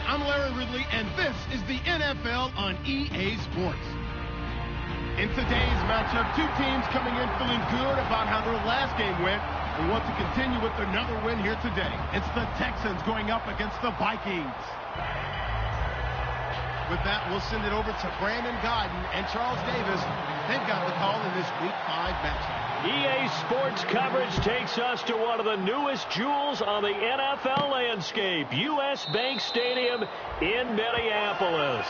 I'm Larry Ridley, and this is the NFL on EA Sports. In today's matchup, two teams coming in feeling good about how their last game went and want to continue with another win here today. It's the Texans going up against the Vikings. With that, we'll send it over to Brandon Godden and Charles Davis. They've got the call in this Week 5 matchup. EA Sports coverage takes us to one of the newest jewels on the NFL landscape, US Bank Stadium in Minneapolis.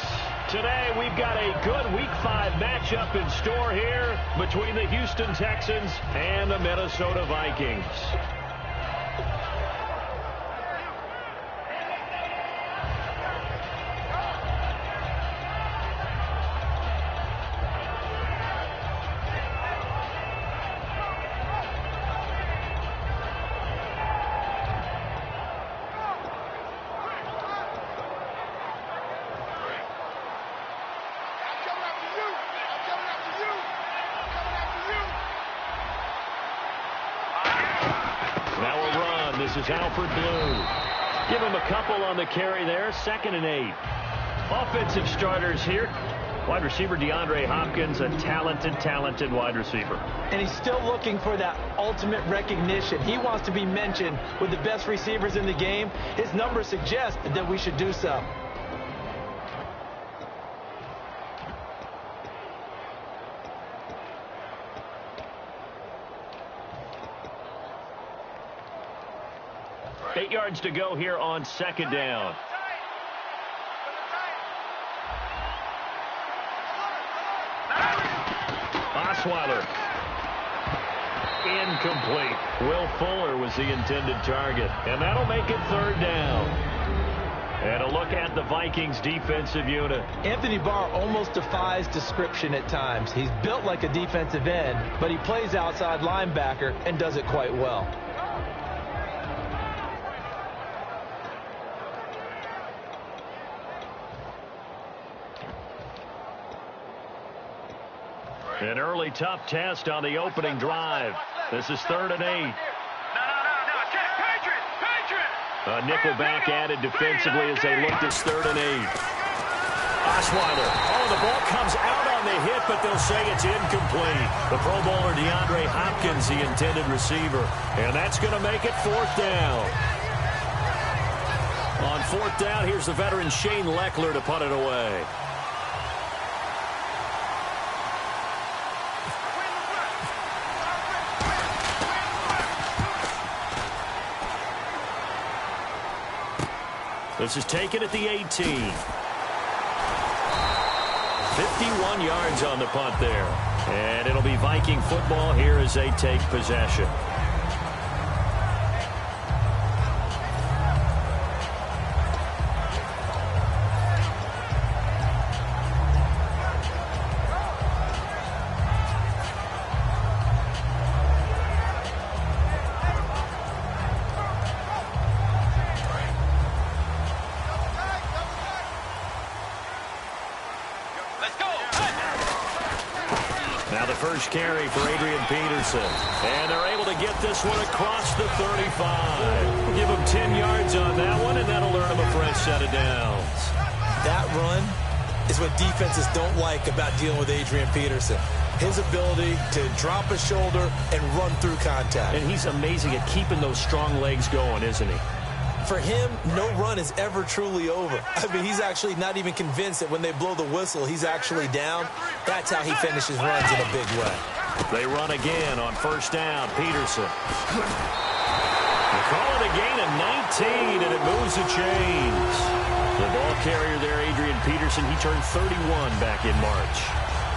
Today, we've got a good Week 5 matchup in store here between the Houston Texans and the Minnesota Vikings. This is Alfred Blue. Give him a couple on the carry there. 2nd and 8. Offensive starters here. Wide receiver DeAndre Hopkins, a talented wide receiver. And he's still looking for that ultimate recognition. He wants to be mentioned with the best receivers in the game. His numbers suggest that we should do so. Eight yards to go here on 2nd down. Osweiler. Incomplete. Will Fuller was the intended target. And that'll make it 3rd down. And a look at the Vikings defensive unit. Anthony Barr almost defies description at times. He's built like a defensive end, but he plays outside linebacker and does it quite well. An early tough test on the opening drive. This is 3rd and 8. A nickel back added defensively as they look this 3rd and 8. Osweiler. Oh, the ball comes out on the hit, but they'll say it's incomplete. The Pro Bowler DeAndre Hopkins, the intended receiver. And that's going to make it 4th down. On 4th down, here's the veteran Shane Leckler to punt it away. This is taken at the 18. 51 yards on the punt there. And it'll be Viking football here as they take possession. First carry for Adrian Peterson. And they're able to get this one across the 35. Give him 10 yards on that one, and that'll earn him a fresh set of downs. That run is what defenses don't like about dealing with Adrian Peterson. His ability to drop a shoulder and run through contact. And he's amazing at keeping those strong legs going, isn't he? For him, no run is ever truly over. I mean, he's actually not even convinced that when they blow the whistle, he's actually down. That's how he finishes runs in a big way. They run again on first down. Peterson. They call it a gain of 19, and it moves the chains. The ball carrier there, Adrian Peterson, he turned 31 back in March.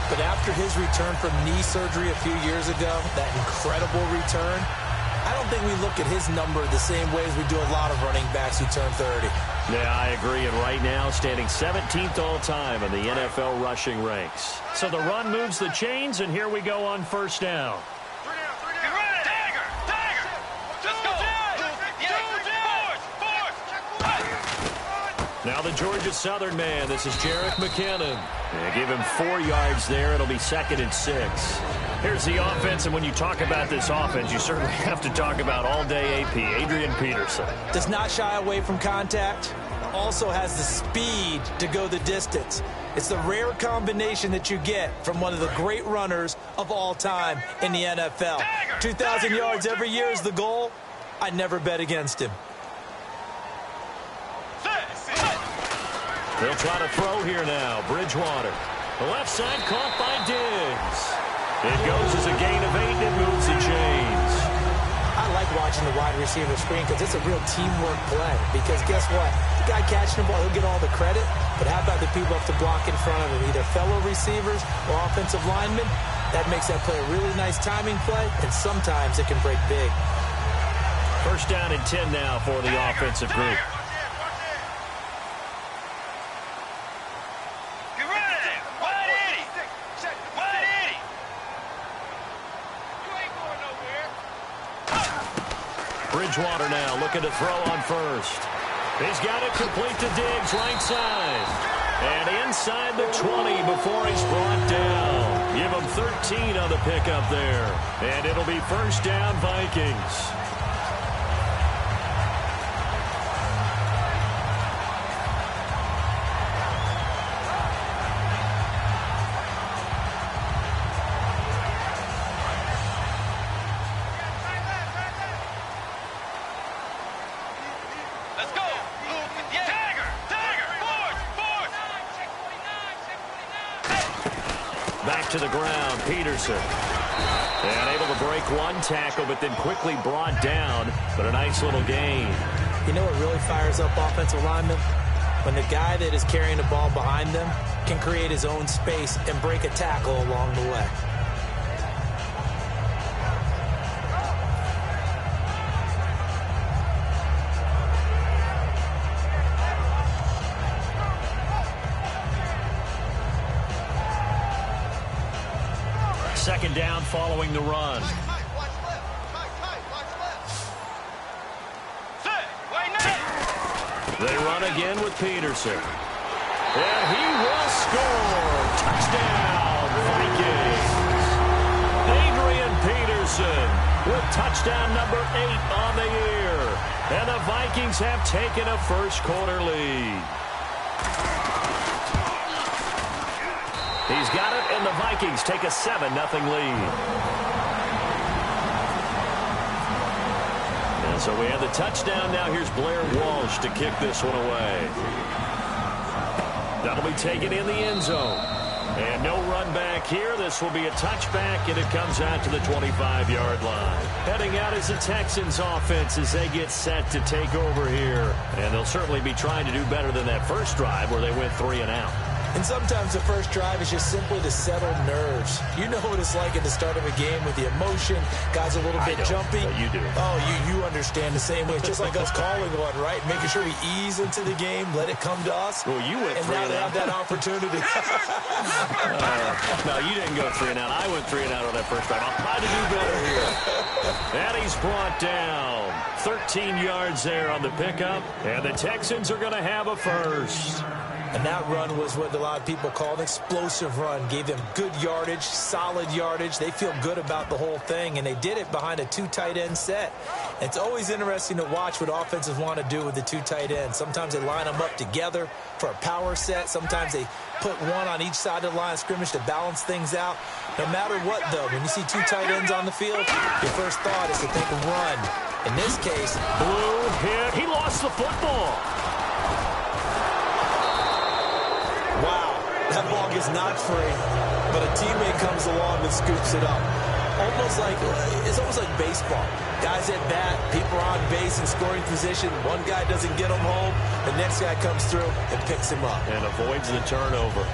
But after his return from knee surgery a few years ago, that incredible return, I don't think we look at his number the same way as we do a lot of running backs who turn 30. Yeah, I agree. And right now, standing 17th all-time in the NFL rushing ranks. So the run moves the chains, and here we go on first down. Now the Georgia Southern man. This is Jerick McKinnon. Yeah, give him 4 yards there. It'll be 2nd and 6. Here's the offense, and when you talk about this offense, you certainly have to talk about all-day AP, Adrian Peterson. Does not shy away from contact. Also has the speed to go the distance. It's the rare combination that you get from one of the great runners of all time in the NFL. 2,000 yards every year is the goal. I never bet against him. They'll try to throw here now. Bridgewater. The left side caught by Diggs. It goes as a gain of 8, and it moves the chains. I like watching the wide receiver screen because it's a real teamwork play. Because guess what? The guy catching the ball, he'll get all the credit. But how about the people up to block in front of him, either fellow receivers or offensive linemen? That makes that play a really nice timing play, and sometimes it can break big. First down and 10 now for the offensive group. Bridgewater now looking to throw on first. He's got it complete to Diggs, right side. And inside the 20 before he's brought down. Give him 13 on the pickup there. And it'll be first down, Vikings. To the ground, Peterson. And able to break one tackle, but then quickly brought down. But a nice little gain. You know what really fires up offensive linemen? When the guy that is carrying the ball behind them can create his own space and break a tackle along the way. Second down following the run. They run again with Peterson. And he will score. Touchdown, Vikings. Adrian Peterson with touchdown number 8 on the year. And the Vikings have taken a first quarter lead. He's got it, and the Vikings take a 7-0 lead. And so we have the touchdown. Now here's Blair Walsh to kick this one away. That'll be taken in the end zone. And no run back here. This will be a touchback, and it comes out to the 25-yard line. Heading out is the Texans offense as they get set to take over here. And they'll certainly be trying to do better than that first drive where they went 3 and out. And sometimes the first drive is just simply to settle nerves. You know what it's like at the start of a game with the emotion. Guys a little bit jumpy. But you do. Oh, you understand the same way. It's just like us calling one, right? Making sure we ease into the game, let it come to us. Well, you went 3 and out. And now they have that opportunity. No, you didn't go 3 and out. I went 3 and out on that first drive. I'll try to do better here. And he's brought down. 13 yards there on the pickup. And the Texans are going to have a first. And that run was what a lot of people call an explosive run. Gave them good yardage, solid yardage. They feel good about the whole thing, and they did it behind a 2 tight end set. It's always interesting to watch what offenses want to do with the 2 tight ends. Sometimes they line them up together for a power set. Sometimes they put one on each side of the line of scrimmage to balance things out. No matter what, though, when you see 2 tight ends on the field, your first thought is to think of run. In this case, blue hit. He lost the football. Wow, that ball gets knocked free, but a teammate comes along and scoops it up. It's almost like baseball. Guys at bat, people are on base in scoring position. One guy doesn't get him home. The next guy comes through and picks him up. And avoids the turnover.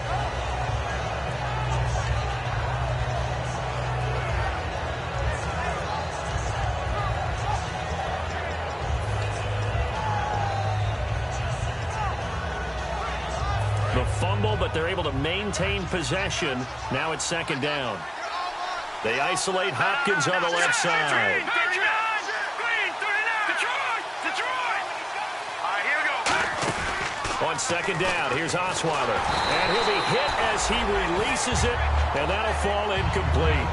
The fumble, but they're able to maintain possession. Now it's second down. They isolate Hopkins on the left side. On second down, here's Osweiler. And he'll be hit as he releases it, and that'll fall incomplete.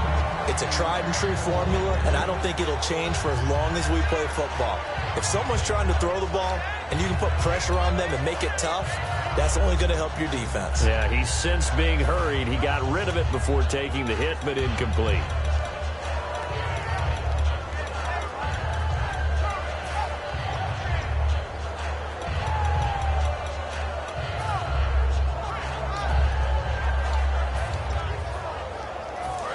It's a tried-and-true formula, and I don't think it'll change for as long as we play football. If someone's trying to throw the ball and you can put pressure on them and make it tough, that's only going to help your defense. Yeah, he's since being hurried. He got rid of it before taking the hit, but incomplete.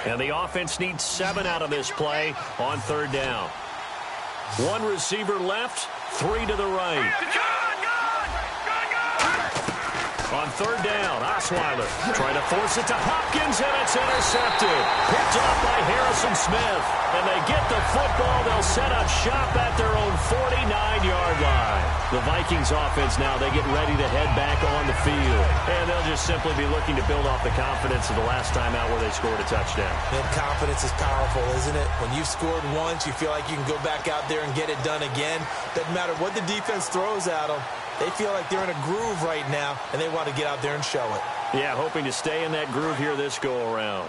And the offense needs 7 out of this play on third down. 1 receiver left, 3 to the right. On third down, Osweiler trying to force it to Hopkins, and it's intercepted. Picked up by Harrison Smith. And they get the football. They'll set up shop at their own 49-yard line. The Vikings offense now, they get ready to head back on the field. And they'll just simply be looking to build off the confidence of the last time out where they scored a touchdown. And confidence is powerful, isn't it? When you've scored once, you feel like you can go back out there and get it done again. Doesn't matter what the defense throws at them. They feel like they're in a groove right now, and they want to get out there and show it. Yeah, hoping to stay in that groove here this go-around.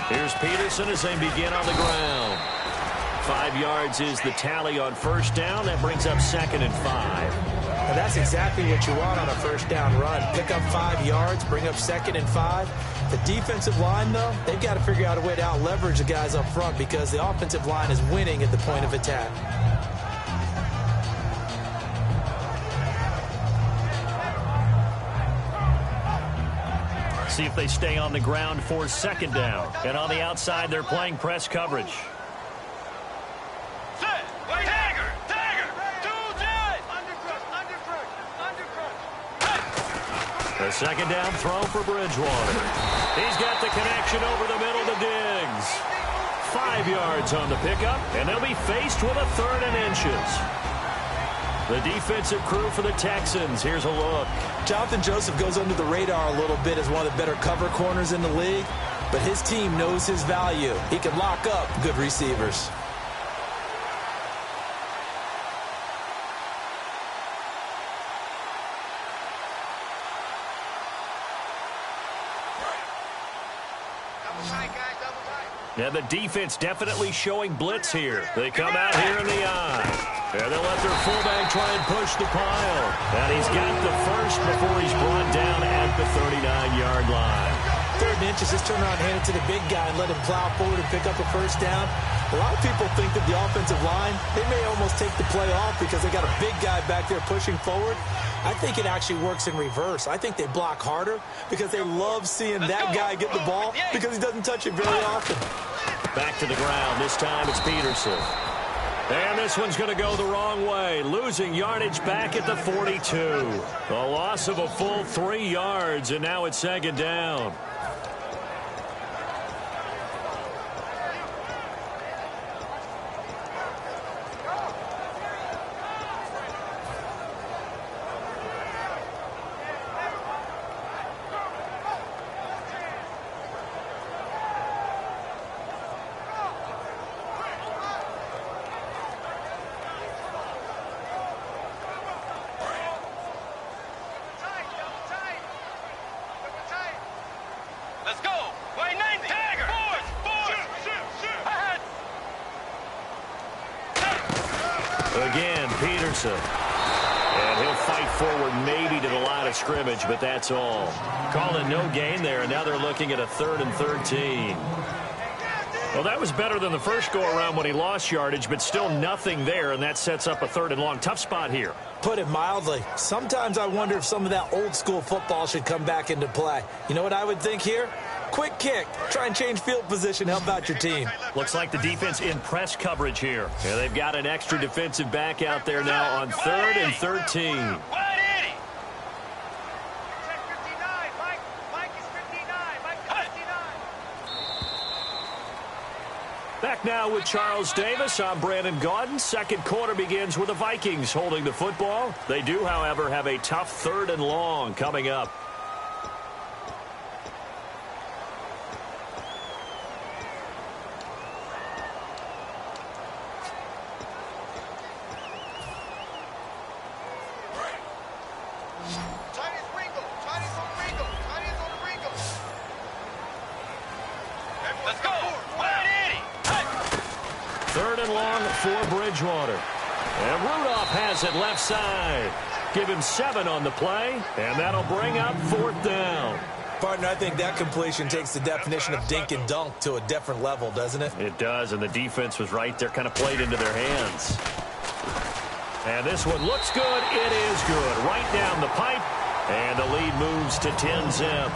Here's Peterson as they begin on the ground. 5 yards is the tally on first down. That brings up 2nd and 5. And that's exactly what you want on a first down run. Pick up 5 yards, bring up 2nd and 5. The defensive line, though, they've got to figure out a way to out-leverage the guys up front because the offensive line is winning at the point of attack. See if they stay on the ground for second down. And on the outside, they're playing press coverage. The second down throw for Bridgewater. He's got the connection over the middle to Diggs. 5 yards on the pickup, and they'll be faced with a 3rd and inches. The defensive crew for the Texans. Here's a look. Jonathan Joseph goes under the radar a little bit as one of the better cover corners in the league, but his team knows his value. He can lock up good receivers. And the defense definitely showing blitz here. They come out here in the eye. And they'll let their fullback try and push the pile. And he's got the first before he's brought down at the 39-yard line. 3rd and inches, just turn around and hand it to the big guy and let him plow forward and pick up a first down. A lot of people think that the offensive line, they may almost take the play off because they got a big guy back there pushing forward. I think it actually works in reverse. I think they block harder because they love seeing that guy get the ball because he doesn't touch it very often. Back to the ground. This time it's Peterson. And this one's going to go the wrong way. Losing yardage back at the 42. A loss of a full 3 yards, and now it's second down. Wilson. And he'll fight forward maybe to the line of scrimmage, but that's all. Calling no gain there, and now they're looking at a 3rd and 13. Well, that was better than the first go-around when he lost yardage, but still nothing there, and that sets up a 3rd and long. Tough spot here. Put it mildly. Sometimes I wonder if some of that old-school football should come back into play. You know what I would think here? Quick kick. Try and change field position. Help out your team. Looks like the defense in press coverage here. Yeah, they've got an extra defensive back out there now on 3rd and 13. Back now with Charles Davis. I'm Brandon Gaudin. Second quarter begins with the Vikings holding the football. They do, however, have a tough 3rd and long coming up. For Bridgewater. And Rudolph has it left side. Give him 7 on the play, and that'll bring up 4th down. Partner, I think that completion takes the definition of dink and dunk to a different level, doesn't it? It does, and the defense was right there, kind of played into their hands. And this one looks good. It is good. Right down the pipe, and the lead moves to 10-zip.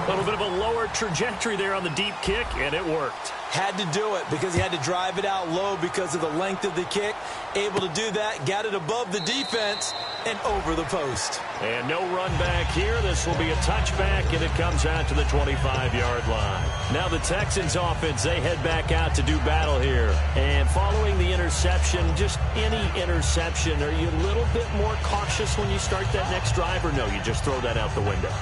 A little bit of a lower trajectory there on the deep kick, and it worked. Had to do it because he had to drive it out low because of the length of the kick. Able to do that, got it above the defense, and over the post. And no run back here. This will be a touchback, and it comes out to the 25-yard line. Now the Texans offense, they head back out to do battle here. And following the interception, just any interception, are you a little bit more cautious when you start that next drive, or no, you just throw that out the window?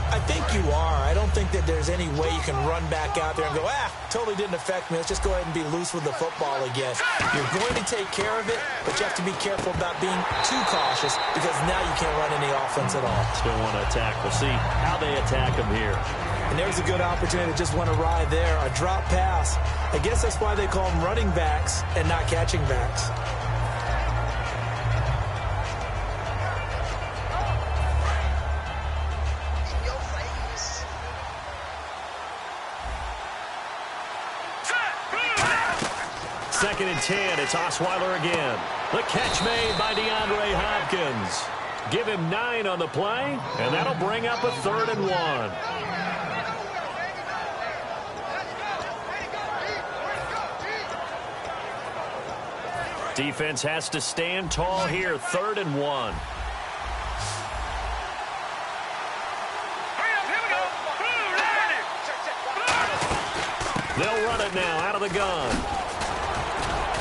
I think you are. I don't think that there's any way you can run back out there and go, totally didn't affect me. Let's just go ahead and be loose with the football again. You're going to take care of it, but you have to be careful about being too cautious because now you can't run any offense at all. Still want to attack. We'll see how they attack them here. And there's a good opportunity to just went awry there. A drop pass. I guess that's why they call them running backs and not catching backs. Second and 10, it's Osweiler again. The catch made by DeAndre Hopkins. Give him 9 on the play, and that'll bring up a 3rd and 1. Defense has to stand tall here, 3rd and 1. They'll run it now out of the gun.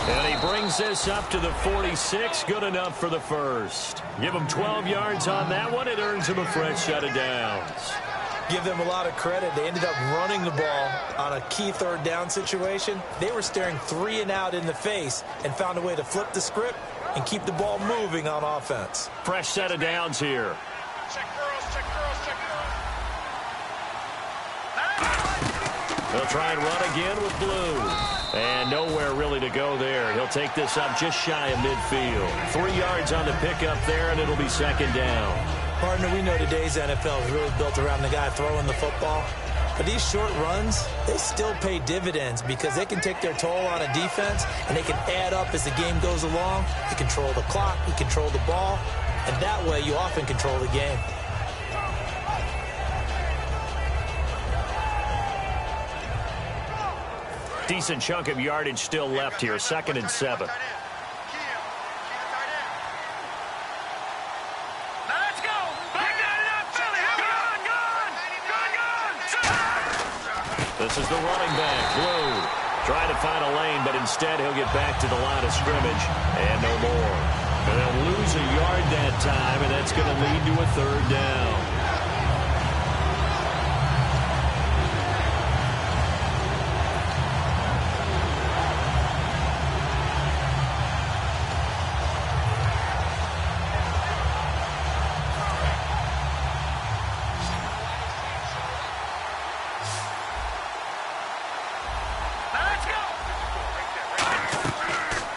And he brings this up to the 46. Good enough for the first. Give him 12 yards on that one. It earns him a fresh set of downs. Give them a lot of credit. They ended up running the ball on a key 3rd down situation. They were staring 3 and out in the face and found a way to flip the script and keep the ball moving on offense. Fresh set of downs here. Check girls, check girls, check girls. They'll try and run again with Blue. And nowhere really to go there. He'll take this up just shy of midfield. 3 yards on the pickup there, and it'll be 2nd down. Partner, we know today's NFL is really built around the guy throwing the football. But these short runs, they still pay dividends because they can take their toll on a defense, and they can add up as the game goes along. You control the clock, you control the ball, and that way you often control the game. Decent chunk of yardage still left here. 2nd and 7. This is the running back, Blue. Trying to find a lane, but instead he'll get back to the line of scrimmage and no more. And they'll lose a yard that time, and that's going to lead to a 3rd down.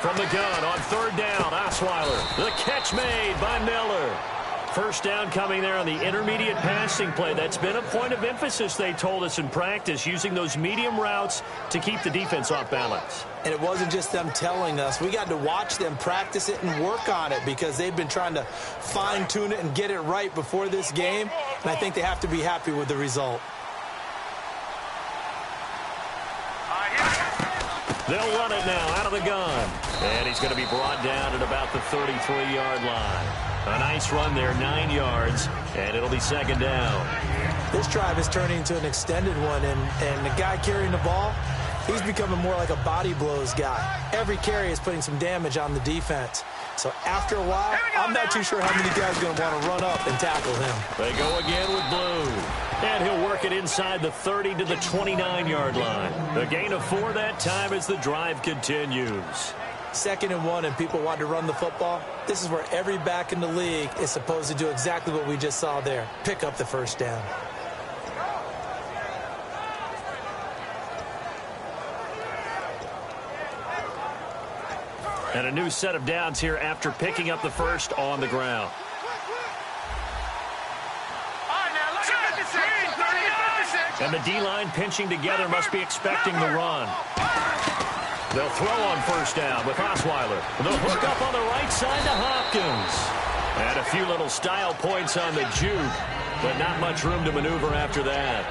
From the gun on third down. Osweiler. The catch made by Miller. First down coming there on the intermediate passing play. That's been a point of emphasis, they told us in practice, using those medium routes to keep the defense off balance. And it wasn't just them telling us. We got to watch them practice it and work on it because they've been trying to fine-tune it and get it right before this game. And I think they have to be happy with the result. They'll run it now out of the gun. And he's going to be brought down at about the 33-yard line. A nice run there, 9 yards, and it'll be second down. This drive is turning into an extended one, and the guy carrying the ball, he's becoming more like a body blows guy. Every carry is putting some damage on the defense. So after a while, I'm not too sure how many guys are going to want to run up and tackle him. They go again with Blue. And he'll work it inside the 30 to the 29-yard line. A gain of 4 that time as the drive continues. 2nd and 1, and people want to run the football. This is where every back in the league is supposed to do exactly what we just saw there. Pick up the first down. And a new set of downs here after picking up the first on the ground. And the D-line pinching together must be expecting the run. They'll throw on first down with Osweiler. The hook up on the right side to Hopkins. And a few little style points on the juke, but not much room to maneuver after that.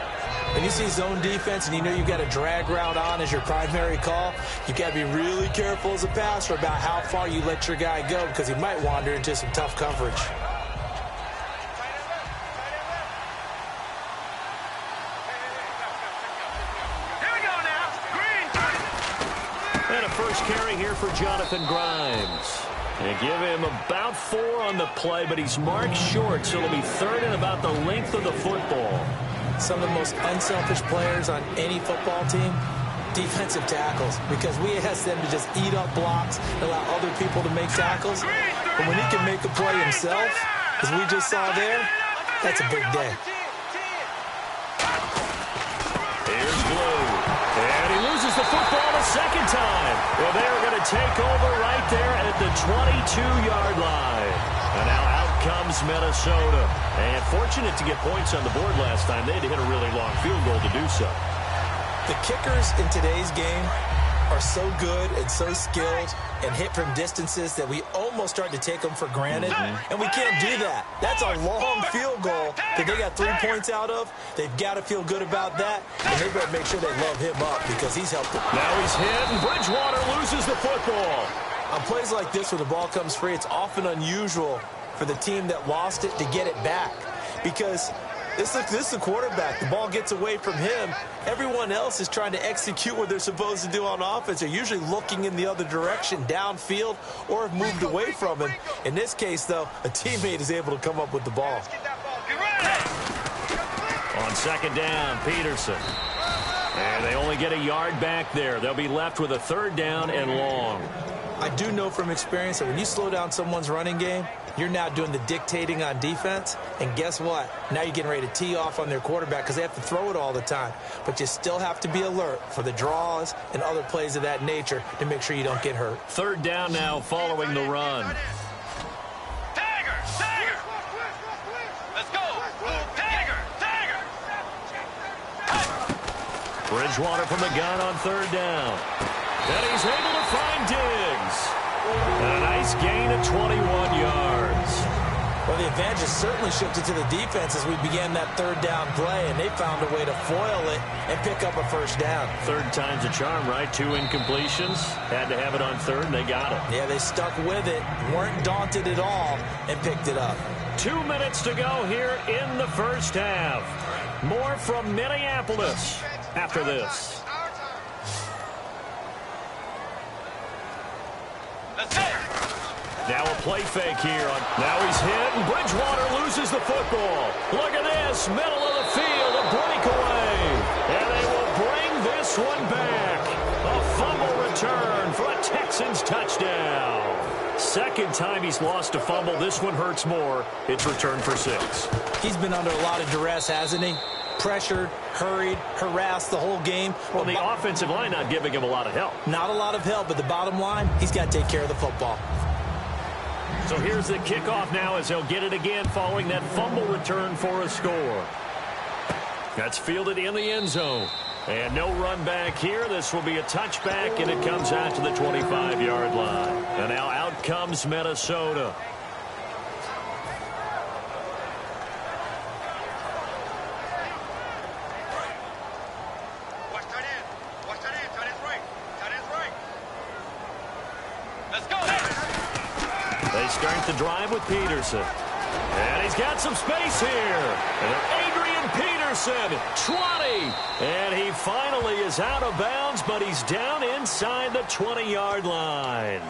When you see zone defense and you know you've got a drag route on as your primary call, you've got to be really careful as a passer about how far you let your guy go because he might wander into some tough coverage. And a first carry here for Jonathan Grimes. They give him about 4 on the play, but he's marked short, so it'll be 3rd and about the length of the football. Some of the most unselfish players on any football team, defensive tackles, because we ask them to just eat up blocks, allow other people to make tackles. But when he can make a play himself, as we just saw there, that's a big day. Here's Blue. And he loses the football a second time. Well, they're going to take over right there at the 22-yard line. And now out comes Minnesota. And fortunate to get points on the board last time. They had to hit a really long field goal to do so. The kickers in today's game are so good and so skilled and hit from distances that we almost start to take them for granted. And we can't do that. That's a long field goal that they got 3 points out of. They've got to feel good about that. And they better make sure they love him up because he's helped them. Now he's hit, and Bridgewater loses the football. On plays like this where the ball comes free, it's often unusual for the team that lost it to get it back because this is the quarterback. The ball gets away from him. Everyone else is trying to execute what they're supposed to do on offense. They're usually looking in the other direction, downfield, or have moved away from him. In this case, though, a teammate is able to come up with the ball. On second down, Peterson. And they only get a yard back there. They'll be left with a 3rd down and long. I do know from experience that when you slow down someone's running game, you're now doing the dictating on defense. And guess what? Now you're getting ready to tee off on their quarterback because they have to throw it all the time. But you still have to be alert for the draws and other plays of that nature to make sure you don't get hurt. 3rd down now following the run. Let's go. Tiger. Bridgewater from the gun on 3rd down. And he's able to find Diggs. And a nice gain of 21 yards. Well, the advantage has certainly shifted to the defense as we began that 3rd down play, and they found a way to foil it and pick up a first down. 3rd time's a charm, right? 2 incompletions. Had to have it on 3rd, and they got it. Yeah, they stuck with it, weren't daunted at all, and picked it up. 2 minutes to go here in the first half. More from Minneapolis after this. Now a play fake here. Now he's hit, and Bridgewater loses the football. Look at this, middle of the field, a breakaway. And they will bring this one back. A fumble return for a Texans touchdown. second time he's lost a fumble. This one hurts more. It's returned for 6. He's been under a lot of duress, hasn't he? Pressured, hurried, harassed the whole game. Well, the offensive line not giving him a lot of help. Not a lot of help, but the bottom line, he's got to take care of the football. So here's the kickoff now as he'll get it again following that fumble return for a score. That's fielded in the end zone. And no run back here. This will be a touchback, and it comes out to the 25-yard line. And now out comes Minnesota. They start the drive with Peterson. And he's got some space here. And Adrian Peterson, 20. And he finally is out of bounds, but he's down inside the 20-yard line.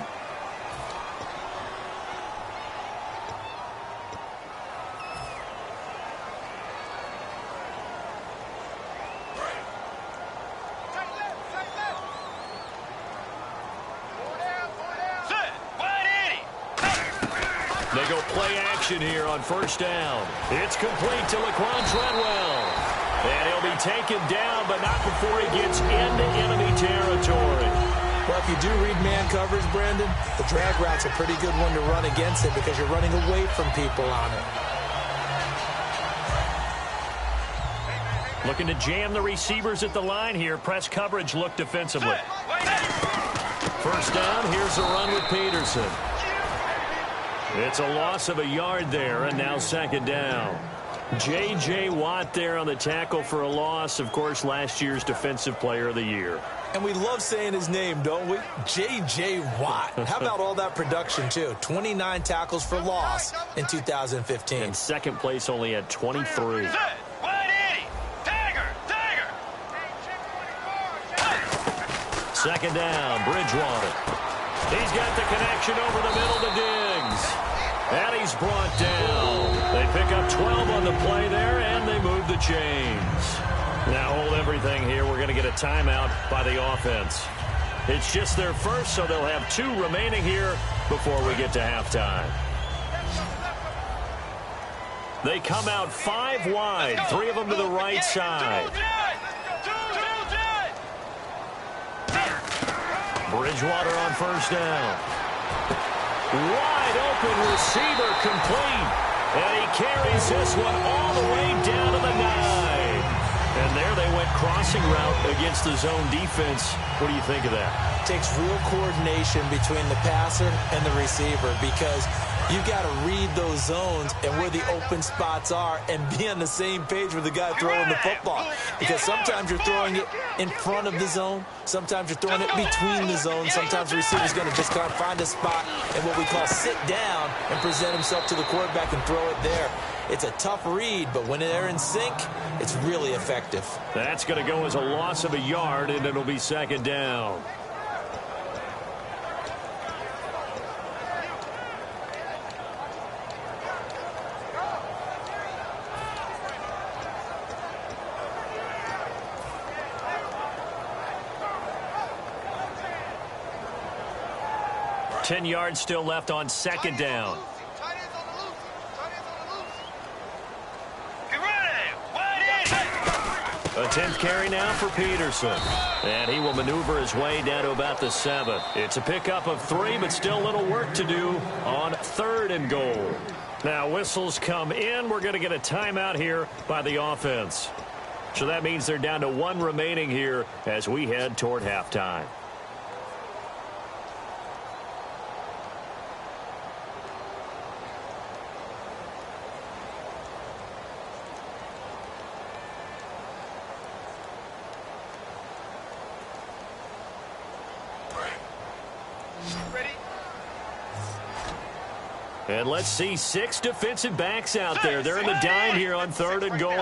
They go play action here on first down. It's complete to Laquan Treadwell. And he'll be taken down, but not before he gets into enemy territory. Well, if you do read man coverage, Brandon, the drag route's a pretty good one to run against it because you're running away from people on it. Looking to jam the receivers at the line here. Press coverage look defensively. First down, here's a run with Peterson. It's a loss of a yard there, and now second down. J.J. Watt there on the tackle for a loss. Of course, last year's Defensive Player of the Year. And we love saying his name, don't we? J.J. Watt. How about all that production, too? 29 tackles for loss in 2015. And second place only at 23. Second down, Bridgewater. He's got the connection over the middle to Diggs. And he's brought down. They pick up 12 on the play there, and they move the chains. Now hold everything here. We're going to get a timeout by the offense. It's just their first, so they'll have 2 remaining here before we get to halftime. They come out 5 wide, 3 of them to the right side. Bridgewater on first down. Wide open receiver complete. And he carries this one all the way down to the 9. And there they went crossing route against the zone defense. What do you think of that? Takes real coordination between the passer and the receiver because you got to read those zones and where the open spots are and be on the same page with the guy throwing the football. Because sometimes you're throwing it in front of the zone. Sometimes you're throwing it between the zones. Sometimes the receiver's going to just kind of find a spot and what we call sit down and present himself to the quarterback and throw it there. It's a tough read, but when they're in sync, it's really effective. That's going to go as a loss of a yard, and it'll be second down. Ten yards still left on second down. A 10th carry now for Peterson. And he will maneuver his way down to about the 7. It's a pickup of 3, but still a little work to do on 3rd and goal. Now whistles come in. We're going to get a timeout here by the offense. So that means they're down to 1 remaining here as we head toward halftime. And let's see 6 defensive backs out there. They're in the dime here on 3rd and goal.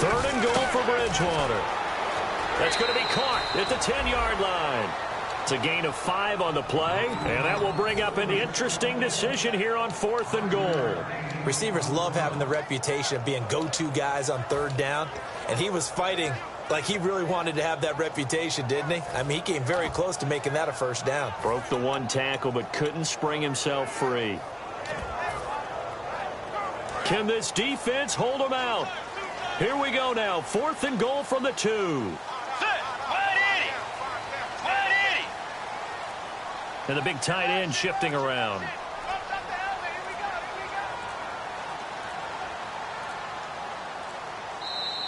3rd and goal for Bridgewater. That's going to be caught at the 10-yard line. It's a gain of 5 on the play, and that will bring up an interesting decision here on 4th and goal. Receivers love having the reputation of being go-to guys on 3rd down, and he was fighting Like he really wanted to have that reputation, didn't he? I mean, he came very close to making that a first down. Broke the one tackle, but couldn't spring himself free. Can this defense hold him out? Here we go now. 4th and goal from the 2. And the big tight end shifting around.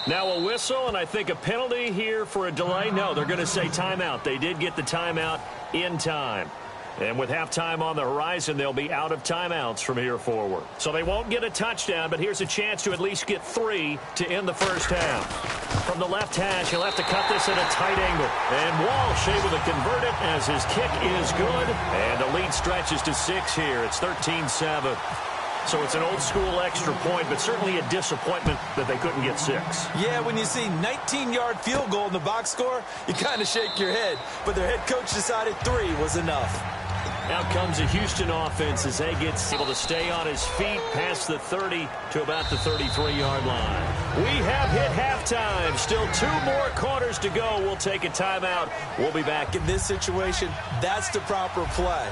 Now a whistle, and I think a penalty here for a delay. No, they're going to say timeout. They did get the timeout in time. And with halftime on the horizon, they'll be out of timeouts from here forward. So they won't get a touchdown, but here's a chance to at least get 3 to end the first half. From the left hash, he'll have to cut this at a tight angle. And Walsh able to convert it as his kick is good. And the lead stretches to 6 here. It's 13-7. So it's an old-school extra point, but certainly a disappointment that they couldn't get 6. Yeah, when you see 19-yard field goal in the box score, you kind of shake your head. But their head coach decided 3 was enough. Out comes a Houston offense as he gets able to stay on his feet past the 30 to about the 33-yard line. We have hit halftime. Still 2 more quarters to go. We'll take a timeout. We'll be back. In this situation, that's the proper play.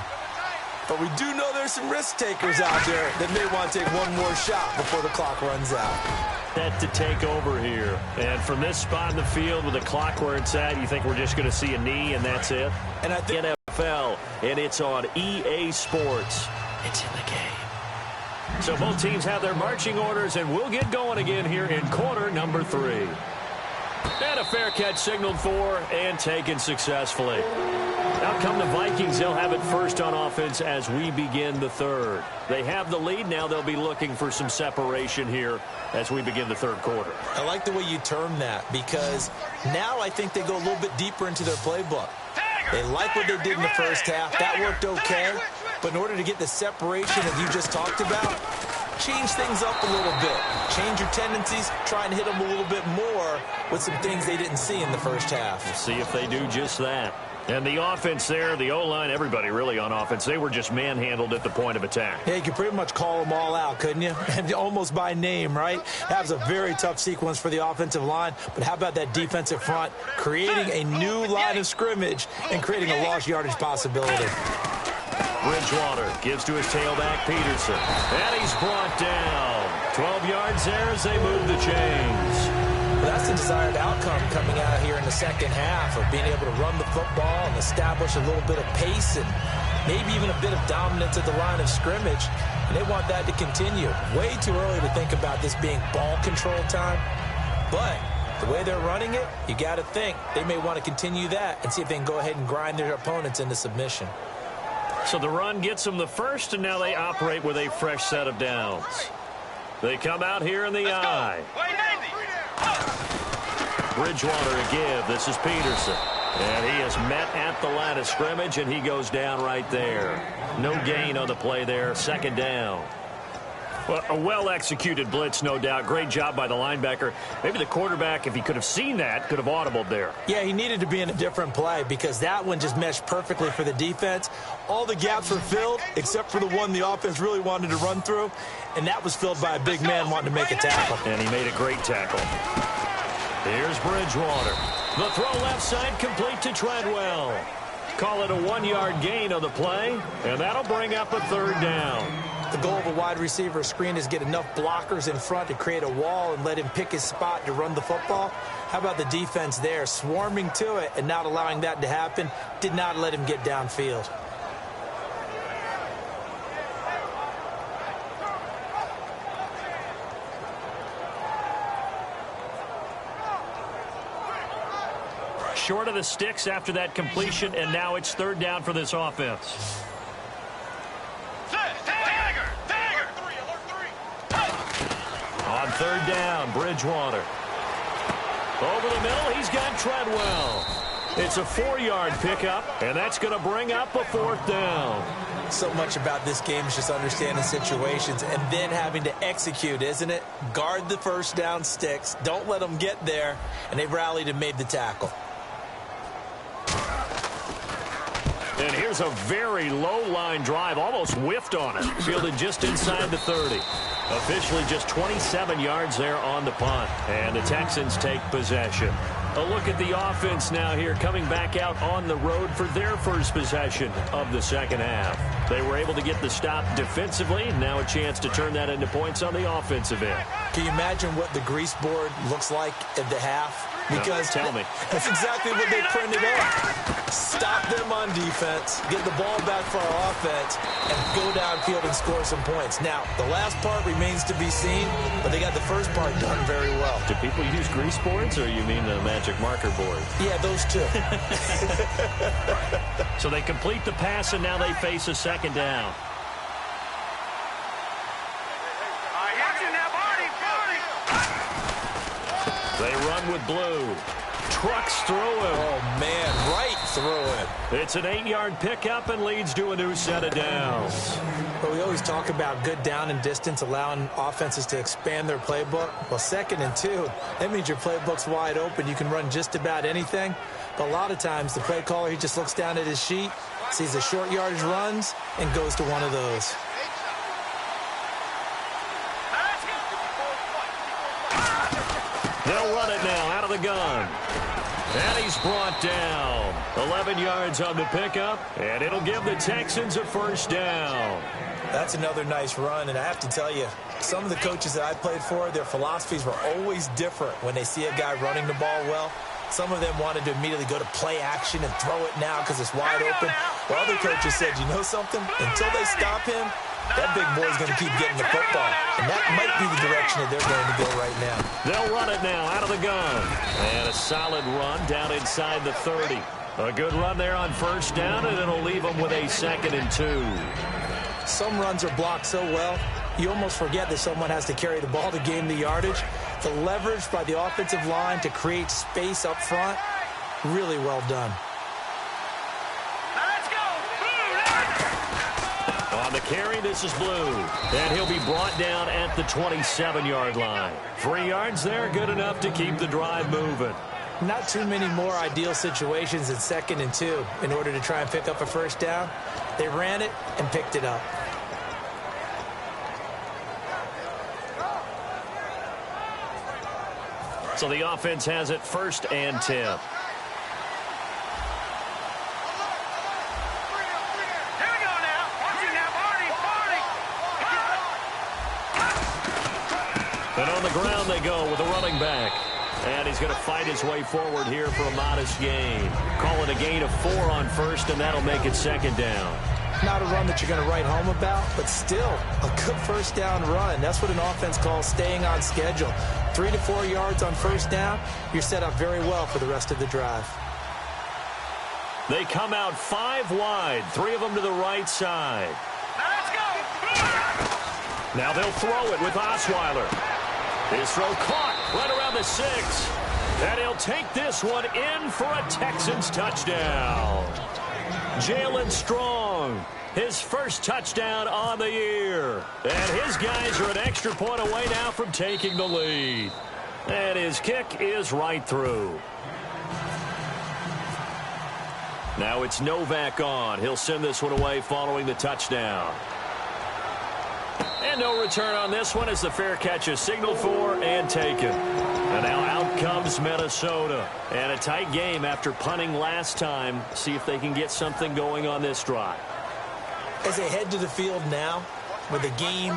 But we do know there's some risk takers out there that may want to take one more shot before the clock runs out. Set to take over here. And from this spot in the field with the clock where it's at, you think we're just going to see a knee and that's it? And I think NFL, and it's on EA Sports. It's in the game. So both teams have their marching orders, and we'll get going again here in quarter number 3. And a fair catch signaled for and taken successfully. Out come the Vikings. They'll have it first on offense as we begin the 3rd. They have the lead. Now they'll be looking for some separation here as we begin the 3rd quarter. I like the way you term that because now I think they go a little bit deeper into their playbook. They like what they did in the first half. That worked okay. But in order to get the separation that you just talked about, change things up a little bit. Change your tendencies. Try and hit them a little bit more with some things they didn't see in the first half. We'll see if they do just that. And the offense there, the O-line, everybody really on offense, they were just manhandled at the point of attack. Yeah, you could pretty much call them all out, couldn't you? And almost by name, right? That was a very tough sequence for the offensive line. But how about that defensive front creating a new line of scrimmage and creating a lost yardage possibility? Bridgewater gives to his tailback, Peterson. And he's brought down. 12 yards there as they move the chains. Well, that's the desired outcome coming out here in the second half of being able to run the football and establish a little bit of pace and maybe even a bit of dominance at the line of scrimmage. And they want that to continue. Way too early to think about this being ball control time. But the way they're running it, you got to think they may want to continue that and see if they can go ahead and grind their opponents into submission. So the run gets them the first, and now they operate with a fresh set of downs. They come out here in the eye. Bridgewater a give. This is Peterson. And he is met at the line of scrimmage, and he goes down right there. No gain on the play there. 2nd down. Well, a well-executed blitz, no doubt. Great job by the linebacker. Maybe the quarterback, if he could have seen that, could have audibled there. Yeah, he needed to be in a different play because that one just meshed perfectly for the defense. All the gaps were filled except for the one the offense really wanted to run through, and that was filled by a big man wanting to make a tackle. And he made a great tackle. Here's Bridgewater. The throw left side complete to Treadwell. Call it a 1-yard gain on the play, and that'll bring up a 3rd down. The goal of a wide receiver screen is get enough blockers in front to create a wall and let him pick his spot to run the football. How about the defense there, swarming to it and not allowing that to happen? Did not let him get downfield. Short of the sticks after that completion, and now it's 3rd down for this offense. On 3rd down, Bridgewater. Over the middle, he's got Treadwell. It's a 4-yard pickup, and that's going to bring up a 4th down. So much about this game is just understanding situations and then having to execute, isn't it? Guard the first down sticks. Don't let them get there, and they rallied and made the tackle. And here's a very low-line drive, almost whiffed on it. Fielded just inside the 30. Officially just 27 yards there on the punt. And the Texans take possession. A look at the offense now here, coming back out on the road for their first possession of the second half. They were able to get the stop defensively. Now a chance to turn that into points on the offensive end. Can you imagine what the grease board looks like at the half? Because tell me. That's exactly what they printed up. Stop them on defense, get the ball back for our offense, and go downfield and score some points. Now, the last part remains to be seen, but they got the first part done very well. Do people use grease boards, or you mean the magic marker board? Yeah, those two. So they complete the pass, and now they face a second down. They run with blue. Trucks through him. Oh, man, right through him. It's an 8-yard pickup and leads to a new set of downs. But we always talk about good down and distance, allowing offenses to expand their playbook. Well, 2nd and 2, that means your playbook's wide open. You can run just about anything. But a lot of times, the play caller, he just looks down at his sheet, sees the short yardage runs, and goes to one of those. They'll run it now out of the gun. And he's brought down. 11 yards on the pickup, and it'll give the Texans a first down. That's another nice run, and I have to tell you, some of the coaches that I played for, their philosophies were always different when they see a guy running the ball well. Some of them wanted to immediately go to play action and throw it now because it's wide open. While other coaches said, you know something? Until they stop him, that big boy's going to keep getting the football. And that might be the direction that they're going to go right now. They'll run it now out of the gun. And a solid run down inside the 30. A good run there on first down, and it'll leave them with a 2nd and 2. Some runs are blocked so well, you almost forget that someone has to carry the ball to gain the yardage. The leverage by the offensive line to create space up front, really well done. On the carry, this is Blue. And he'll be brought down at the 27-yard line. 3 yards there, good enough to keep the drive moving. Not too many more ideal situations in 2nd and 2 in order to try and pick up a first down. They ran it and picked it up. So the offense has it 1st and 10. And on the ground they go with a running back. And he's going to fight his way forward here for a modest gain. Call it a gain of 4 on first, and that'll make it 2nd down. Not a run that you're going to write home about, but still a good first down run. That's what an offense calls staying on schedule. 3 to 4 yards on first down, you're set up very well for the rest of the drive. They come out 5 wide, 3 of them to the right side. Let's go! Now they'll throw it with Osweiler. His throw caught right around the 6. And he'll take this one in for a Texans touchdown. Jalen Strong, his first touchdown on the year. And his guys are an extra point away now from taking the lead. And his kick is right through. Now it's Novak on. He'll send this one away following the touchdown. And no return on this one as the fair catch is signaled for and taken. And now out comes Minnesota. And a tight game after punting last time. See if they can get something going on this drive. As they head to the field now, with the game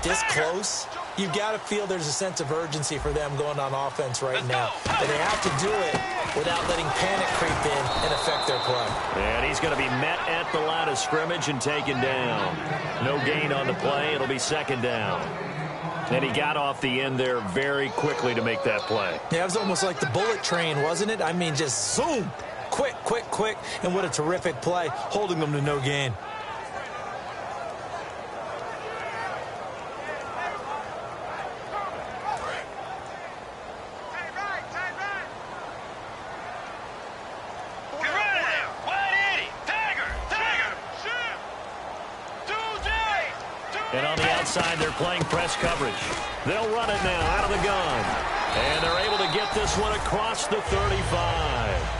this close, you've got to feel there's a sense of urgency for them going on offense right now. But they have to do it without letting panic creep in and affect their play. And he's going to be met at the line of scrimmage and taken down. No gain on the play. It'll be 2nd down. And he got off the end there very quickly to make that play. Yeah, it was almost like the bullet train, wasn't it? I mean, just zoom. Quick, quick, quick. And what a terrific play, holding them to no gain. And on the outside, they're playing press coverage. They'll run it now out of the gun. And they're able to get this one across the 35.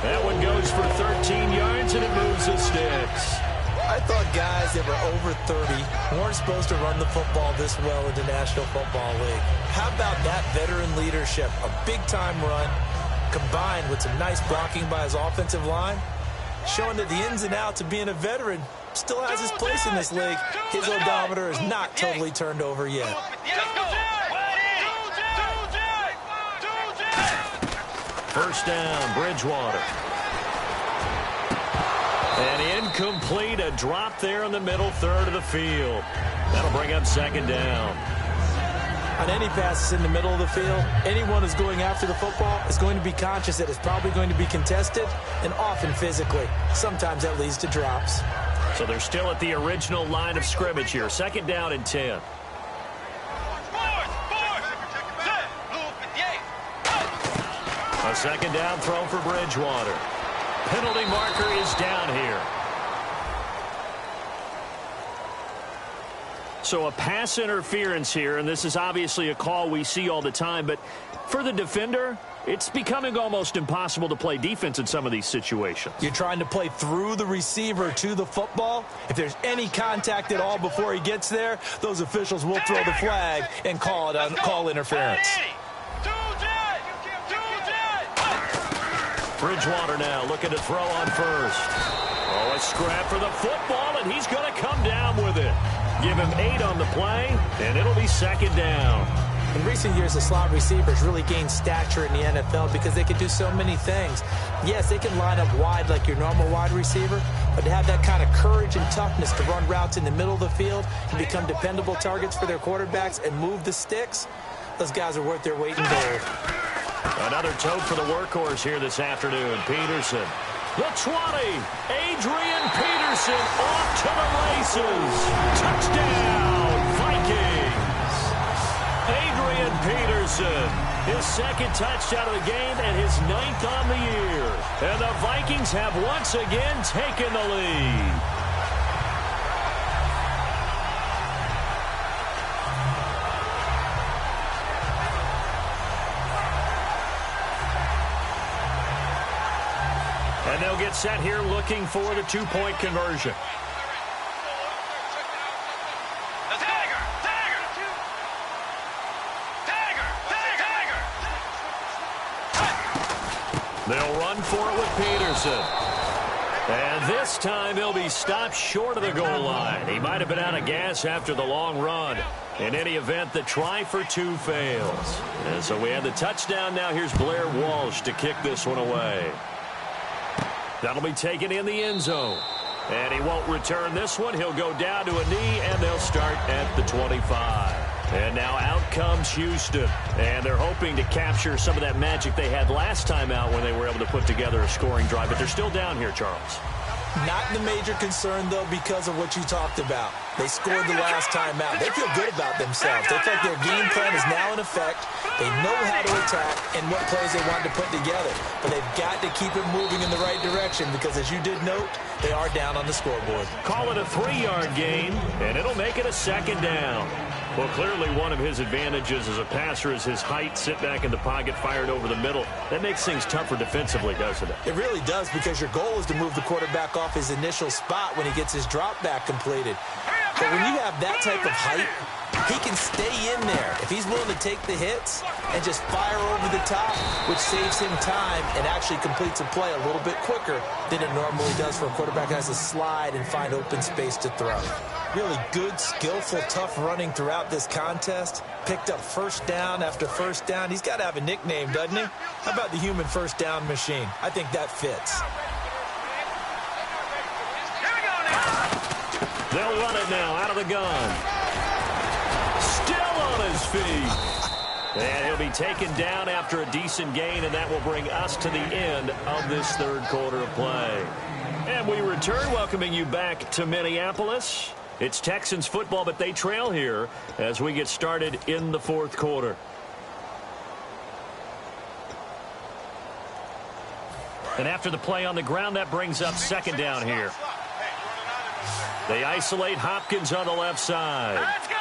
That one goes for 13 yards, and it moves the sticks. I thought guys that were over 30 weren't supposed to run the football this well in the National Football League. How about that veteran leadership? A big-time run, combined with some nice blocking by his offensive line, showing that the ins and outs of being a veteran still has his place in this league. His odometer is not totally turned over yet. First down, Bridgewater. And incomplete, a drop there in the middle third of the field. That'll bring up second down. On any passes in the middle of the field, anyone who's going after the football is going to be conscious that it's probably going to be contested, and often physically. Sometimes that leads to drops. So they're still at the original line of scrimmage here. Second down and 10. A second down throw for Bridgewater. Penalty marker is down here. So a pass interference here, and this is obviously a call we see all the time, but for the defender, it's becoming almost impossible to play defense in some of these situations. You're trying to play through the receiver to the football. If there's any contact at all before he gets there, those officials will throw the flag and call interference. Bridgewater now looking to throw on first. Oh, a scrap for the football, and he's going to come down with it. Give him 8 on the play, and it'll be second down. In recent years, the slot receivers really gained stature in the NFL because they can do so many things. Yes, they can line up wide like your normal wide receiver, but to have that kind of courage and toughness to run routes in the middle of the field and become dependable targets for their quarterbacks and move the sticks, those guys are worth their weight in gold. Another tote for the workhorse here this afternoon, Peterson. The 20, Adrian Peterson off to the races. Touchdown, Vikings. Adrian Peterson, his second touchdown of the game and his 9th on the year. And the Vikings have once again taken the lead. And they'll get set here looking for the 2-point conversion. They'll run for it with Peterson. And this time he'll be stopped short of the goal line. He might have been out of gas after the long run. In any event, the try for 2 fails. And so we have the touchdown now. Here's Blair Walsh to kick this one away. That'll be taken in the end zone. And he won't return this one. He'll go down to a knee, and they'll start at the 25. And now out comes Houston. And they're hoping to capture some of that magic they had last time out when they were able to put together a scoring drive. But they're still down here, Charles. Not the major concern, though, because of what you talked about. They scored the last time out. They feel good about themselves. They feel like their game plan is now in effect. They know how to attack and what plays they want to put together. But they've got to keep it moving in the right direction because, as you did note, they are down on the scoreboard. Call it a 3-yard gain, and it'll make it a second down. Well, clearly one of his advantages as a passer is his height, sit back in the pocket, fired over the middle. That makes things tougher defensively, doesn't it? It really does, because your goal is to move the quarterback off his initial spot when he gets his drop back completed. But when you have that type of height, he can stay in there if he's willing to take the hits and just fire over the top, which saves him time and actually completes a play a little bit quicker than it normally does for a quarterback who has to slide and find open space to throw. Really good, skillful, tough running throughout this contest. Picked up first down after first down. He's got to have a nickname, doesn't he? How about the human first down machine? I think that fits. They'll run it now out of the gun. Still on his feet. And he'll be taken down after a decent gain, and that will bring us to the end of this third quarter of play. And we return, welcoming you back to Minneapolis. It's Texans football, but they trail here as we get started in the fourth quarter. And after the play on the ground, that brings up second down here. They isolate Hopkins on the left side. Let's go.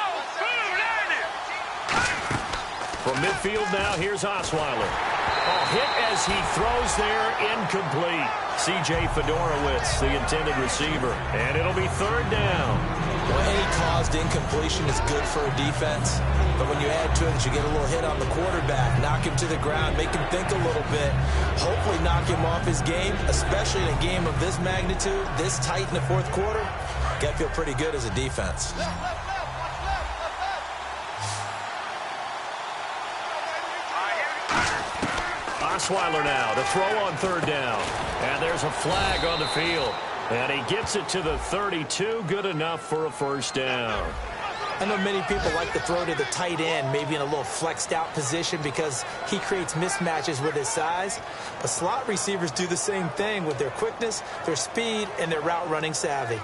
From midfield now, here's Osweiler. A hit as he throws there, incomplete. C.J. Fedorowicz, the intended receiver. And it'll be third down. Well, any caused incompletion is good for a defense. But when you add to it that you get a little hit on the quarterback, knock him to the ground, make him think a little bit, hopefully knock him off his game, especially in a game of this magnitude, this tight in the fourth quarter, got to feel pretty good as a defense. Osweiler now to throw on third down. And there's a flag on the field. And he gets it to the 32, good enough for a first down. I know many people like to throw to the tight end, maybe in a little flexed out position because he creates mismatches with his size. But slot receivers do the same thing with their quickness, their speed, and their route running savvy.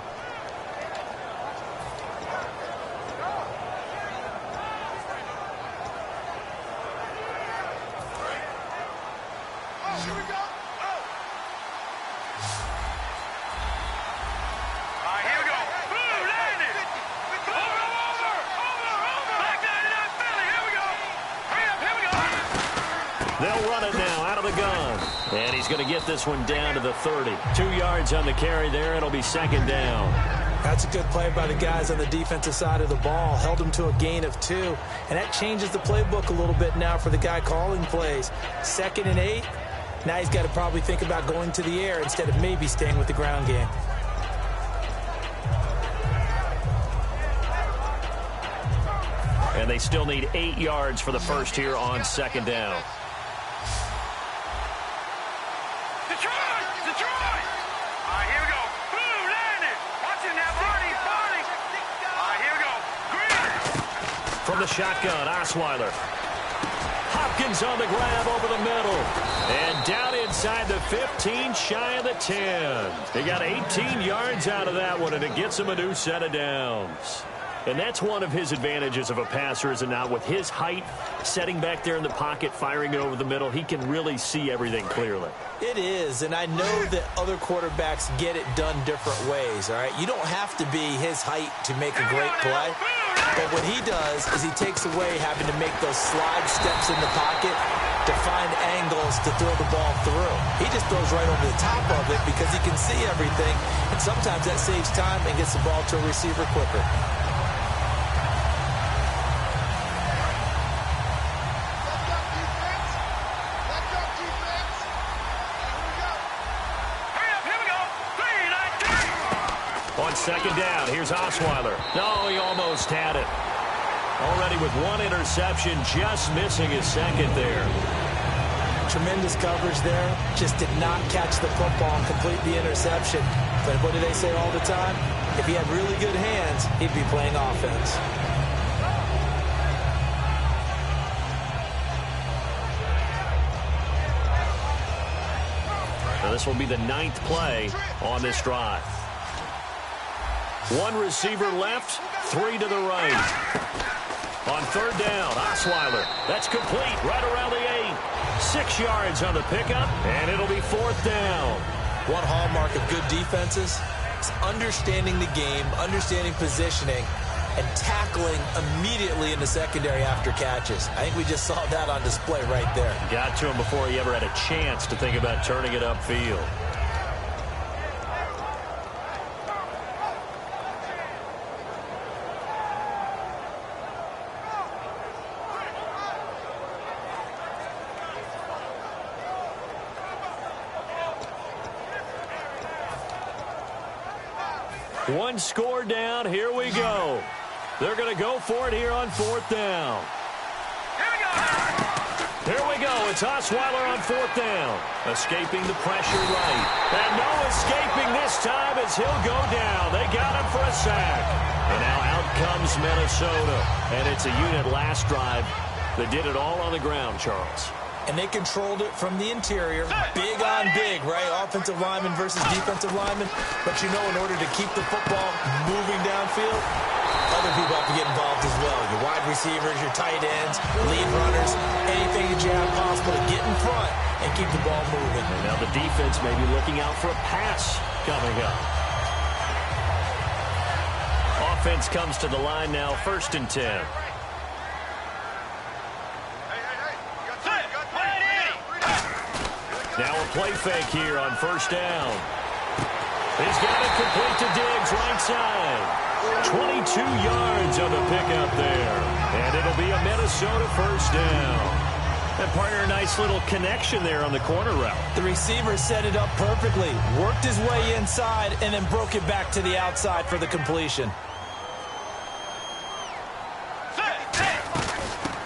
They'll run it now out of the gun. And he's going to get this one down to the 30. 2 yards on the carry there. It'll be second down. That's a good play by the guys on the defensive side of the ball. Held him to a gain of 2. And that changes the playbook a little bit now for the guy calling plays. 2nd and 8. Now he's got to probably think about going to the air instead of maybe staying with the ground game. And they still need 8 yards for the first here on second down. From the shotgun, Osweiler. Hopkins on the grab over the middle. And down inside the 15, shy of the 10. They got 18 yards out of that one, and it gets him a new set of downs. And that's one of his advantages of a passer, is it not? With his height, setting back there in the pocket, firing it over the middle, he can really see everything clearly. It is, and I know that other quarterbacks get it done different ways, all right? You don't have to be his height to make a great play. But what he does is he takes away having to make those slide steps in the pocket to find angles to throw the ball through. He just throws right over the top of it because he can see everything, and sometimes that saves time and gets the ball to a receiver quicker. Second down, here's Osweiler. No, he almost had it. Already with one interception, just missing his second there. Tremendous coverage there. Just did not catch the football and complete the interception. But what do they say all the time? If he had really good hands, he'd be playing offense. Now this will be the 9th play on this drive. One receiver left, 3 to the right. On third down, Osweiler. That's complete right around the 8. 6 yards on the pickup, and it'll be fourth down. One hallmark of good defenses is understanding the game, understanding positioning, and tackling immediately in the secondary after catches. I think we just saw that on display right there. Got to him before he ever had a chance to think about turning it upfield. One score down. Here we go. They're going to go for it here on fourth down. Here we go. It's Osweiler on fourth down. Escaping the pressure right. And no escaping this time as he'll go down. They got him for a sack. And now out comes Minnesota. And it's a unit last drive that did it all on the ground, Charles. And they controlled it from the interior. Big on big, right? Offensive lineman versus defensive lineman. But you know, in order to keep the football moving downfield, other people have to get involved as well. Your wide receivers, your tight ends, lead runners, anything that you have possible to get in front and keep the ball moving. And now the defense may be looking out for a pass coming up. Offense comes to the line now, 1st and 10. Now a play fake here on first down. He's got it complete to Diggs, right side. 22 yards on the pickup there. And it'll be a Minnesota first down. And partner, a nice little connection there on the corner route. The receiver set it up perfectly, worked his way inside, and then broke it back to the outside for the completion.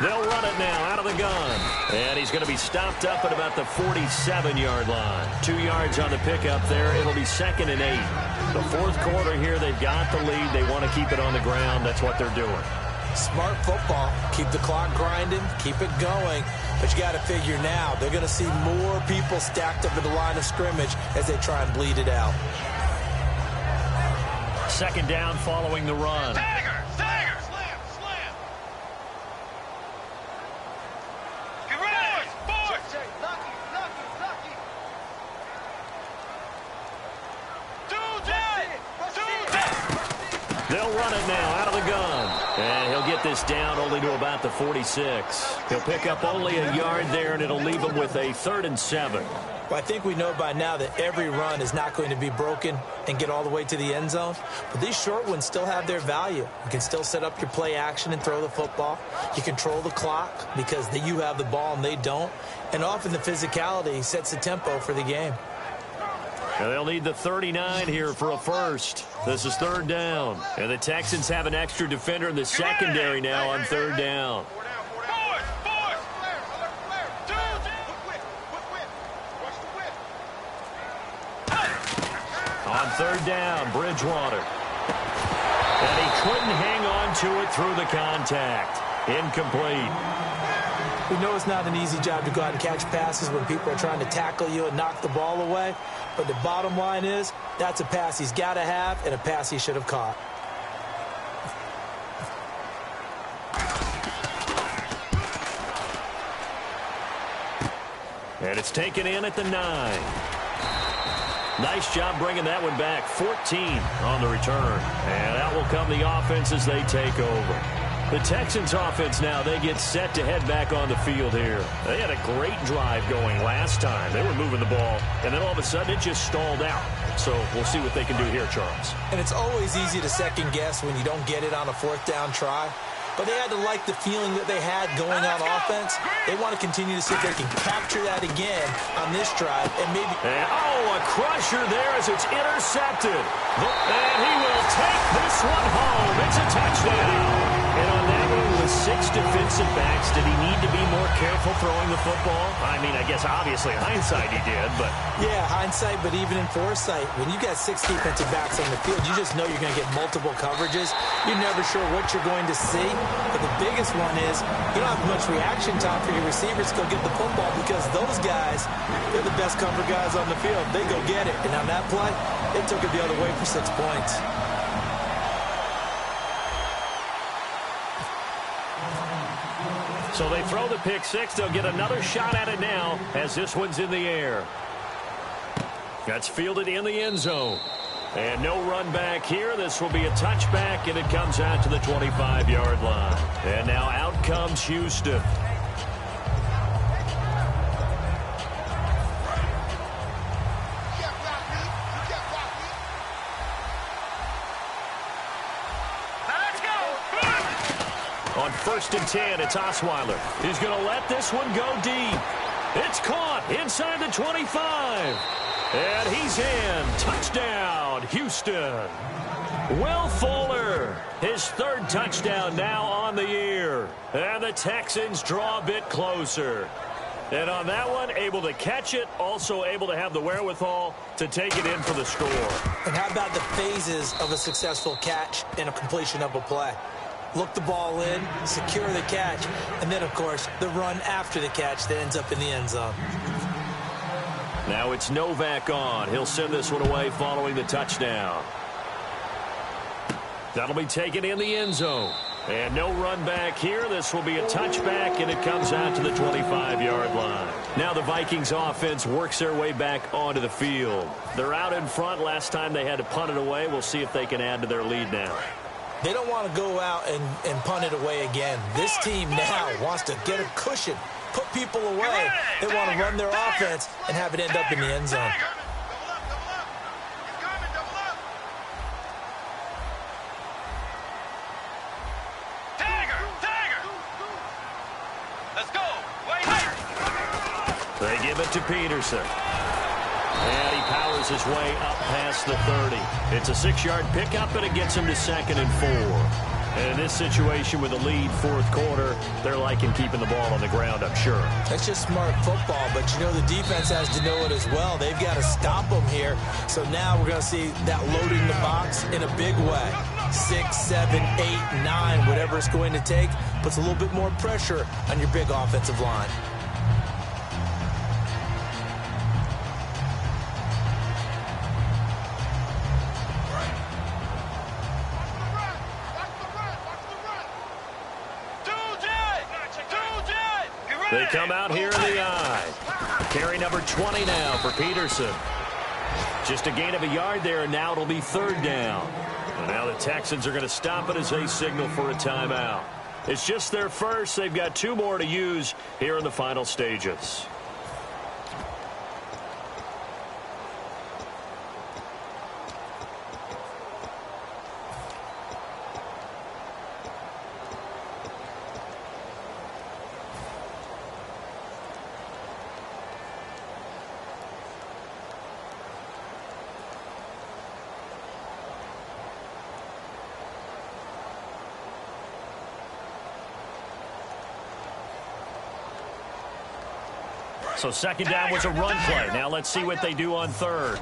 They'll run it now out of the gun. And he's going to be stopped up at about the 47-yard line. 2 yards on the pickup there. It'll be 2nd and 8. The fourth quarter here, they've got the lead. They want to keep it on the ground. That's what they're doing. Smart football. Keep the clock grinding. Keep it going. But you got to figure now, they're going to see more people stacked up at the line of scrimmage as they try and bleed it out. 2nd down following the run. Stagger! Slam! Get ready! Boys! They'll run it now out of the gun. And he'll get this down only to about the 46. He'll pick up only a yard there, and it'll leave him with a 3rd and 7. Well, I think we know by now that every run is not going to be broken and get all the way to the end zone. But these short ones still have their value. You can still set up your play action and throw the football. You control the clock because you have the ball and they don't. And often the physicality sets the tempo for the game. And they'll need the 39 here for a first. This is 3rd down. And the Texans have an extra defender in the secondary now on 3rd down. On 3rd down, Bridgewater. And he couldn't hang on to it through the contact. Incomplete. We know it's not an easy job to go out and catch passes when people are trying to tackle you and knock the ball away. But the bottom line is, that's a pass he's got to have and a pass he should have caught. And it's taken in at the 9. Nice job bringing that one back. 14 on the return. And that will come the offense as they take over. The Texans offense now, they get set to head back on the field here. They had a great drive going last time. They were moving the ball, and then all of a sudden it just stalled out. So we'll see what they can do here, Charles. And it's always easy to second guess when you don't get it on a 4th down try. But they had to like the feeling that they had going on offense. They want to continue to see if they can capture that again on this drive. And maybe... a crusher there as it's intercepted. And he will take this one home. It's a touchdown. And on that one with 6 defensive backs, did he need to be more careful throwing the football? I mean, I guess obviously hindsight he did, but... Yeah, hindsight, but even in foresight, when you got 6 defensive backs on the field, you just know you're going to get multiple coverages. You're never sure what you're going to see. But the biggest one is you don't have much reaction time for your receivers to go get the football because those guys, they're the best cover guys on the field. They go get it. And on that play, they took it the other way for 6 points. So they throw the pick 6. They'll get another shot at it now as this one's in the air. That's fielded in the end zone. And no run back here. This will be a touchback, and it comes out to the 25-yard line. And now out comes Houston. On 1st and 10, it's Osweiler. He's going to let this one go deep. It's caught inside the 25. And he's in. Touchdown, Houston. Will Fuller, his 3rd touchdown now on the year. And the Texans draw a bit closer. And on that one, able to catch it, also able to have the wherewithal to take it in for the score. And how about the phases of a successful catch and a completion of a play? Look the ball in, secure the catch, and then, of course, the run after the catch that ends up in the end zone. Now it's Novak on. He'll send this one away following the touchdown. That'll be taken in the end zone. And no run back here. This will be a touchback, and it comes out to the 25-yard line. Now the Vikings offense works their way back onto the field. They're out in front. Last time they had to punt it away. We'll see if they can add to their lead now. They don't want to go out and punt it away again. This team now wants to get a cushion, put people away. They want to run their offense and have it end up in the end zone. They give it to Peterson. And he powers his way up past the 30. It's a 6-yard pickup, and it gets him to 2nd and 4. And in this situation with a lead fourth quarter, they're liking keeping the ball on the ground, I'm sure. That's just smart football, but you know the defense has to know it as well. They've got to stop them here. So now we're going to see that loading the box in a big way. 6, 7, 8, 9, whatever it's going to take, puts a little bit more pressure on your big offensive line. They come out here in the eye. Carry number 20 now for Peterson. Just a gain of a yard there, and now it'll be 3rd down. And now the Texans are going to stop it as they signal for a timeout. It's just their first. They've got 2 more to use here in the final stages. So 2nd down was a run play. Now let's see what they do on 3rd.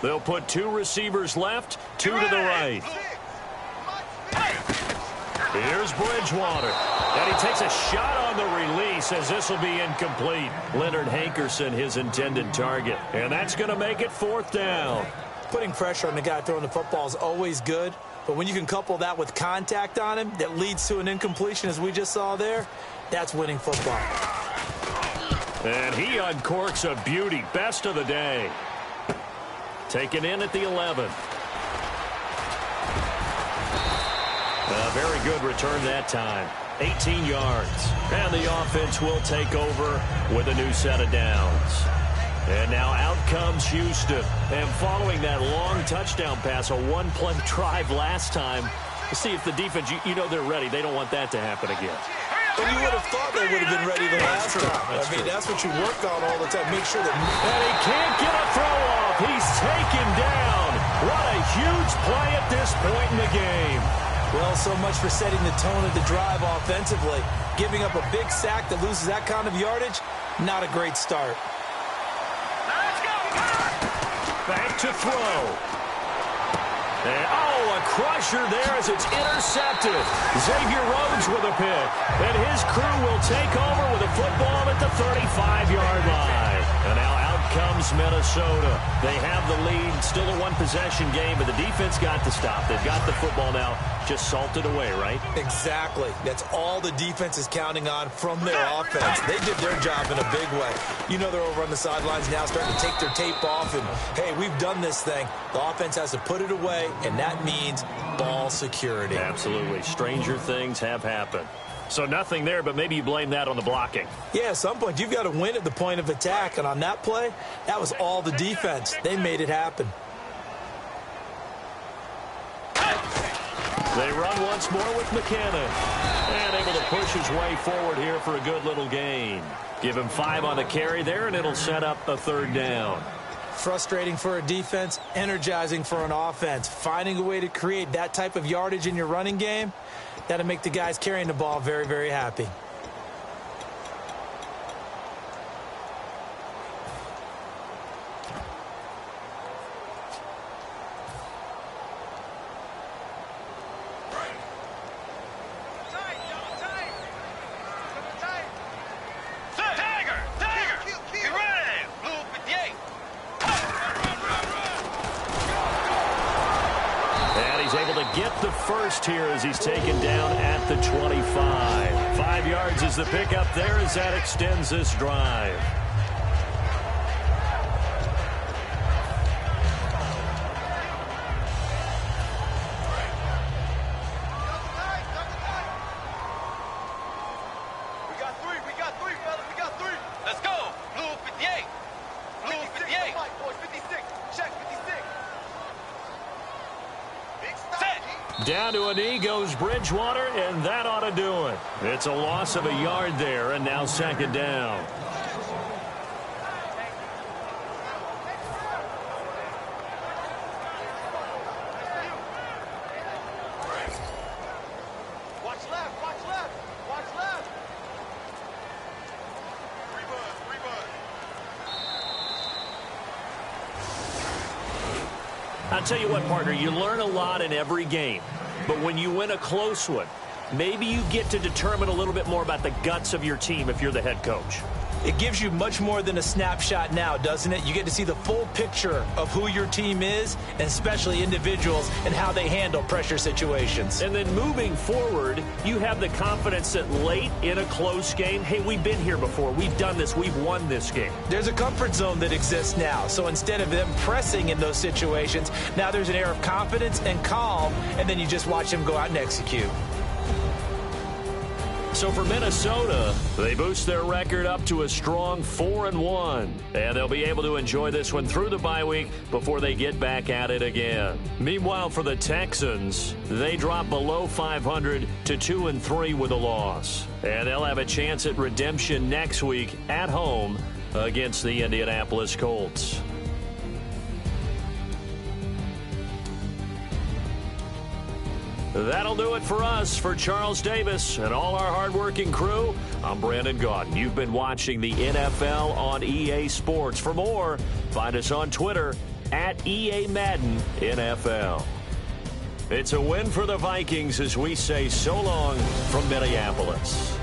They'll put 2 receivers left, 2 to the right. Here's Bridgewater. And he takes a shot on the release as this will be incomplete. Leonard Hankerson, his intended target. And that's going to make it 4th down. Putting pressure on the guy throwing the football is always good. But when you can couple that with contact on him that leads to an incompletion, as we just saw there, that's winning football. And he uncorks a beauty. Best of the day. Taken in at the 11. A very good return that time. 18 yards. And the offense will take over with a new set of downs. And now out comes Houston. And following that long touchdown pass, a 1-play drive last time, to see if the defense, you know they're ready. They don't want that to happen again. And you would have thought they would have been ready the last time. That's what you work on all the time. Make sure that... And he can't get a throw off. He's taken down. What a huge play at this point in the game. Well, so much for setting the tone of the drive offensively. Giving up a big sack that loses that kind of yardage, not a great start. Back to throw. And, a crusher there as it's intercepted. Xavier Rhodes with a pick. And his crew will take over with a football at the 35-yard line. And now out comes Minnesota. They have the lead. Still a one-possession game, but the defense got to stop. They've got the football now. Just salted away, right? Exactly. That's all the defense is counting on from their offense. They did their job in a big way. You know they're over on the sidelines now starting to take their tape off and, hey, we've done this thing. The offense has to put it away, and that means ball security. Absolutely. Stranger things have happened. So nothing there, but maybe you blame that on the blocking. Yeah, at some point you've got to win at the point of attack, and on that play, that was all the defense. They made it happen. They run once more with McKinnon. And able to push his way forward here for a good little gain. Give him 5 on the carry there, and it'll set up a 3rd down. Frustrating for a defense, energizing for an offense. Finding a way to create that type of yardage in your running game, that'll make the guys carrying the ball very, very happy. Here as he's taken down at the 25. 5 yards is the pickup there as that extends this drive. We got three, fellas. We got three. Let's go. Blue 58. Blue 58. Boys, 56. Check 56. Down to a knee goes Bridgewater, and that ought to do it. It's a loss of a yard there, and now second down. Watch left, watch left, watch left. Three bud. I'll tell you what, partner, you learn a lot in every game. But when you win a close one, maybe you get to determine a little bit more about the guts of your team if you're the head coach. It gives you much more than a snapshot now, doesn't it? You get to see the full picture of who your team is, and especially individuals and how they handle pressure situations. And then moving forward, you have the confidence that late in a close game, hey, we've been here before. We've done this. We've won this game. There's a comfort zone that exists now. So instead of them pressing in those situations, now there's an air of confidence and calm, and then you just watch them go out and execute. So for Minnesota, they boost their record up to a strong 4-1. And they'll be able to enjoy this one through the bye week before they get back at it again. Meanwhile, for the Texans, they drop below 500 to 2-3 with a loss. And they'll have a chance at redemption next week at home against the Indianapolis Colts. That'll do it for us. For Charles Davis and all our hardworking crew, I'm Brandon Gaudin. You've been watching the NFL on EA Sports. For more, find us on Twitter at EA Madden NFL. It's a win for the Vikings as we say so long from Minneapolis.